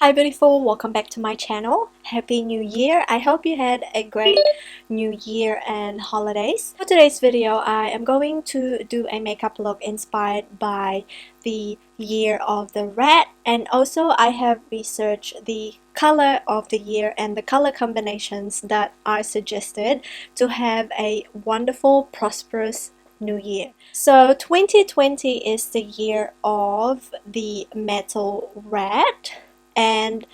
Hi beautiful, welcome back to my channel. Happy New Year. I hope you had a great New Year and holidays. For today's video, I am going to do a makeup look inspired by the year of the rat, and also I have researched the color of the year and the color combinations that are suggested to have a wonderful, prosperous New Year. So 2020 is the year of the metal rat. And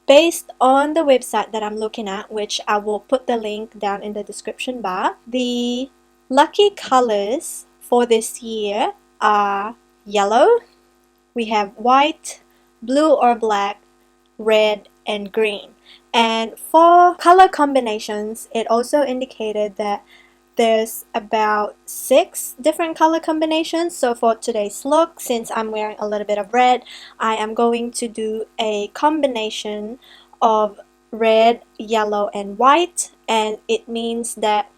based on the website that I'm looking at, which I will put the link down in the description bar, the lucky colors for this year are yellow, we have white, blue or black, red, and green. And for color combinations, it also indicated that there's about 6 different color combinations. So for today's look, since I'm wearing a little bit of red, I am going to do a combination of red, yellow, and white, and it means that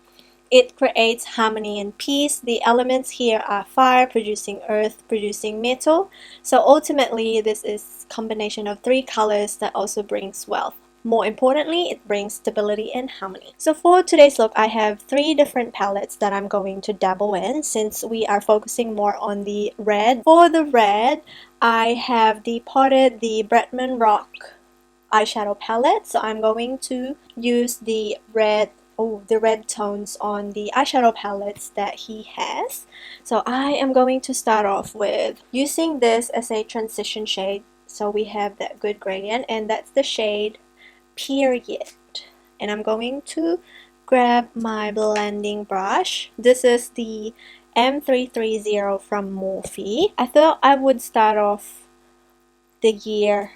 it creates harmony and peace. The elements here are fire producing earth producing metal. So ultimately this is a combination of 3 colors that also brings wealth. More importantly, it brings stability and harmony. So for today's look, I have 3 different palettes that I'm going to dabble in since we are focusing more on the red. For the red, I have depotted the Bretman Rock eyeshadow palette. So I'm going to use the red tones on the eyeshadow palettes that he has. So I am going to start off with using this as a transition shade. So we have that good gradient, and that's the shade Period. And I'm going to grab my blending brush. This is the M330 from Morphe. I thought I would start off the year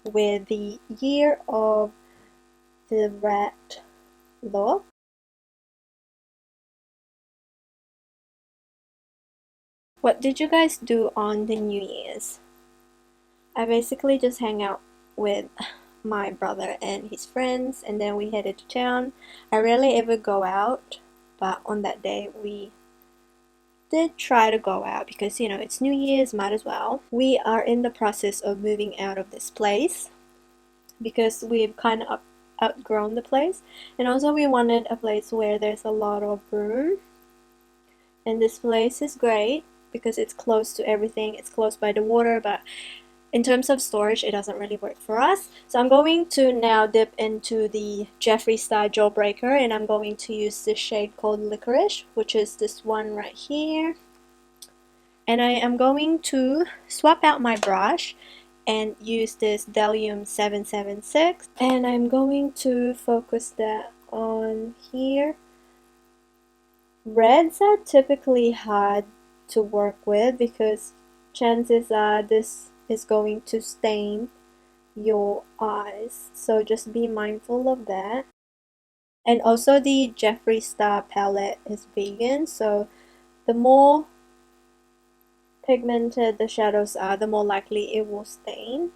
with the year of the rat look. What did you guys do on the New Year's? I basically just hang out with my brother and his friends, and then we headed to town. I rarely ever go out, but on that day we did try to go out because, you know, it's New Year's, might as well. We are in the process of moving out of this place because we've kind of outgrown the place, and also we wanted a place where there's a lot of room, and this place is great because it's close to everything. It's close by the water, but in terms of storage, it doesn't really work for us. So I'm going to now dip into the Jeffree Star Jawbreaker, and I'm going to use this shade called Licorice, which is this one right here. And I am going to swap out my brush and use this Delium 776, and I'm going to focus that on here. Reds are typically hard to work with because chances are this is going to stain your eyes, so just be mindful of that. And also the Jeffree Star palette is vegan, so the more pigmented the shadows are, the more likely it will stain.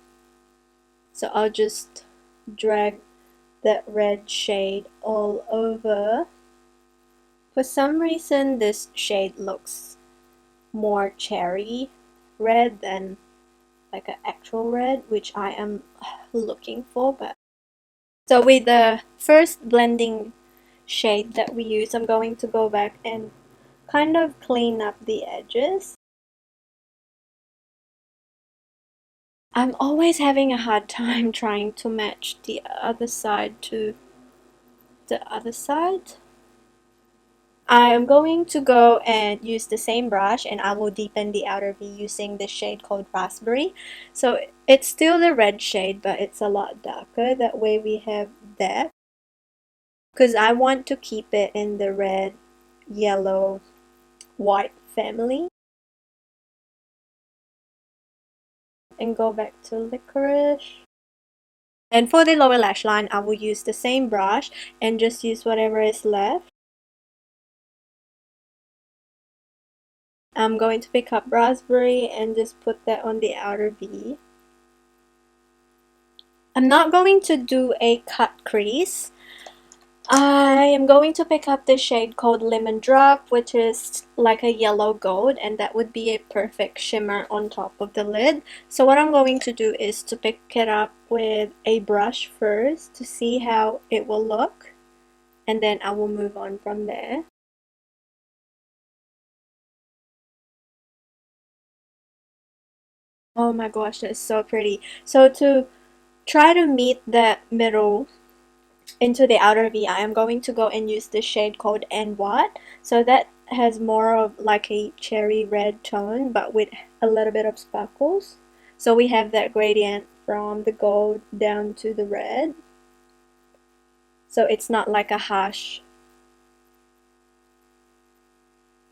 So I'll just drag that red shade all over. For some reason this shade looks more cherry red than like an actual red, which I am looking for. But so with the first blending shade that we use, I'm going to go back and kind of clean up the edges. I'm always having a hard time trying to match the other side to the other side. I am going to go and use the same brush, and I will deepen the outer V using this shade called Raspberry. So it's still the red shade, but it's a lot darker. That way we have that. Because I want to keep it in the red, yellow, white family. And go back to Licorice. And for the lower lash line, I will use the same brush and just use whatever is left. I'm going to pick up Raspberry and just put that on the outer V. I'm not going to do a cut crease. I am going to pick up this shade called Lemon Drop, which is like a yellow gold, and that would be a perfect shimmer on top of the lid. So what I'm going to do is to pick it up with a brush first to see how it will look, and then I will move on from there. Oh my gosh, that's so pretty. So to try to meet that middle into the outer V, I am going to go and use the shade called N What. So that has more of like a cherry red tone, but with a little bit of sparkles. So we have that gradient from the gold down to the red. So it's not like a harsh,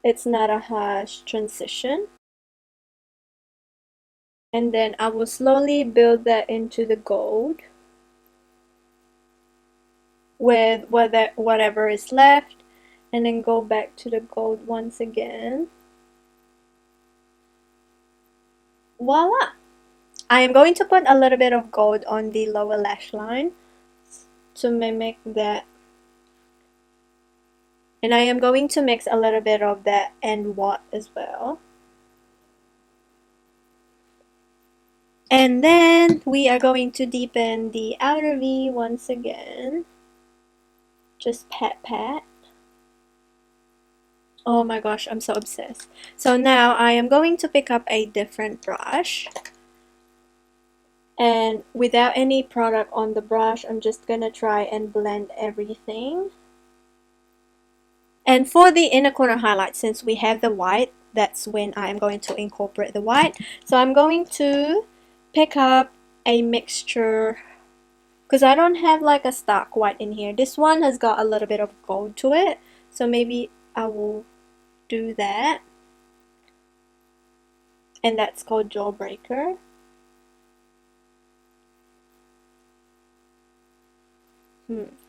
it's not a harsh transition. And then I will slowly build that into the gold with whatever is left, and then go back to the gold once again. Voila! I am going to put a little bit of gold on the lower lash line to mimic that. And I am going to mix a little bit of that and what as well. And then we are going to deepen the outer V once again. Just pat pat. Oh my gosh, I'm so obsessed. So now I am going to pick up a different brush. And without any product on the brush, I'm just gonna try and blend everything. And for the inner corner highlight, since we have the white, that's when I am going to incorporate the white. So I'm going to pick up a mixture, because I don't have like a stark white in here. This one has got a little bit of gold to it, so maybe I will do that. And that's called Jawbreaker.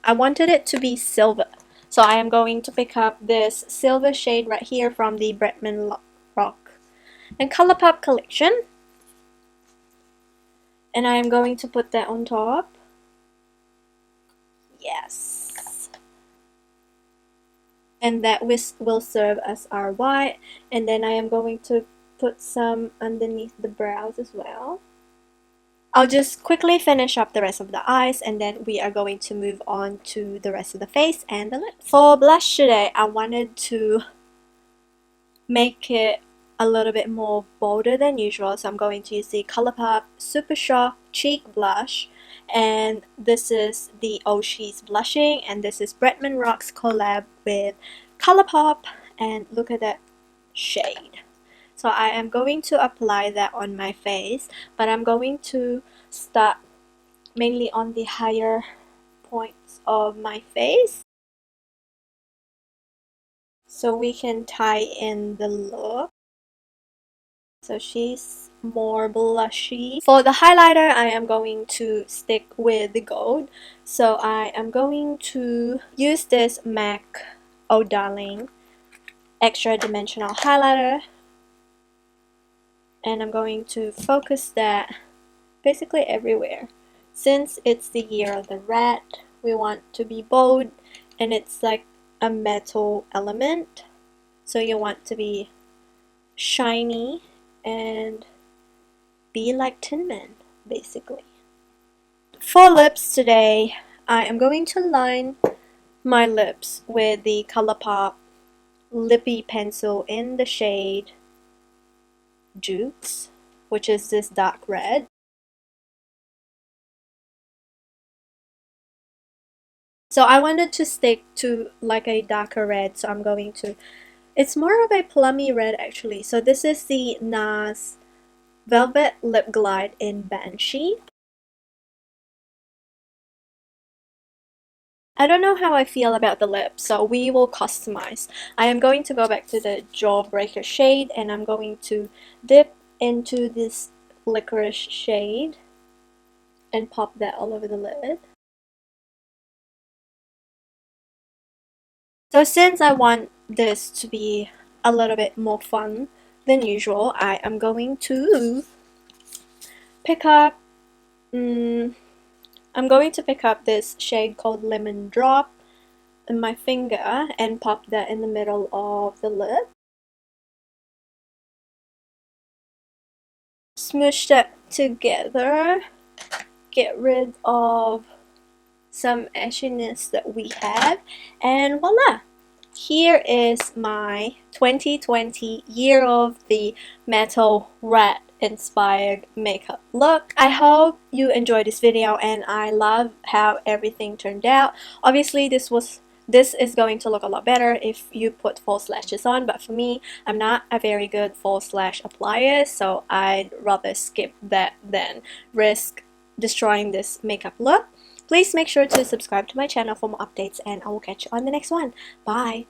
I wanted it to be silver, so I am going to pick up this silver shade right here from the Bretman Rock and Colourpop collection, and I am going to put that on top. Yes, and that will serve as our white, and then I am going to put some underneath the brows as well. I'll just quickly finish up the rest of the eyes, and then we are going to move on to the rest of the face and the lips. For blush today, I wanted to make it a little bit more bolder than usual, so I'm going to use the Colourpop Super Shock Cheek Blush, and this is the Oshis Blushing, and this is Bretman Rock's collab with Colourpop, and look at that shade. So I am going to apply that on my face, but I'm going to start mainly on the higher points of my face, so we can tie in the look. So she's more blushy. For the highlighter, I am going to stick with the gold. So I am going to use this MAC Oh Darling extra dimensional highlighter, and I'm going to focus that basically everywhere. Since it's the year of the rat, we want to be bold, and it's like a metal element, so you want to be shiny and be like Tin Man, basically. For lips today, I am going to line my lips with the Colourpop Lippy Pencil in the shade Jukes, which is this dark red. So I wanted to stick to like a darker red, so I'm going to, it's more of a plummy red actually. So this is the NARS Velvet Lip Glide in Banshee. I don't know how I feel about the lip, so we will customize. I am going to go back to the Jawbreaker shade, and I'm going to dip into this licorice shade and pop that all over the lid. So since I want this to be a little bit more fun than usual, I am going to pick up, I'm going to pick up this shade called Lemon Drop in my finger and pop that in the middle of the lip. Smoosh that together, get rid of some ashiness that we have, and voila, here is my 2020 year of the metal rat inspired makeup look. I hope you enjoyed this video, and I love how everything turned out. Obviously this is going to look a lot better if you put false lashes on, but for me, I'm not a very good false lash applier, so I'd rather skip that than risk destroying this makeup look. Please make sure to subscribe to my channel for more updates, and I will catch you on the next one. Bye!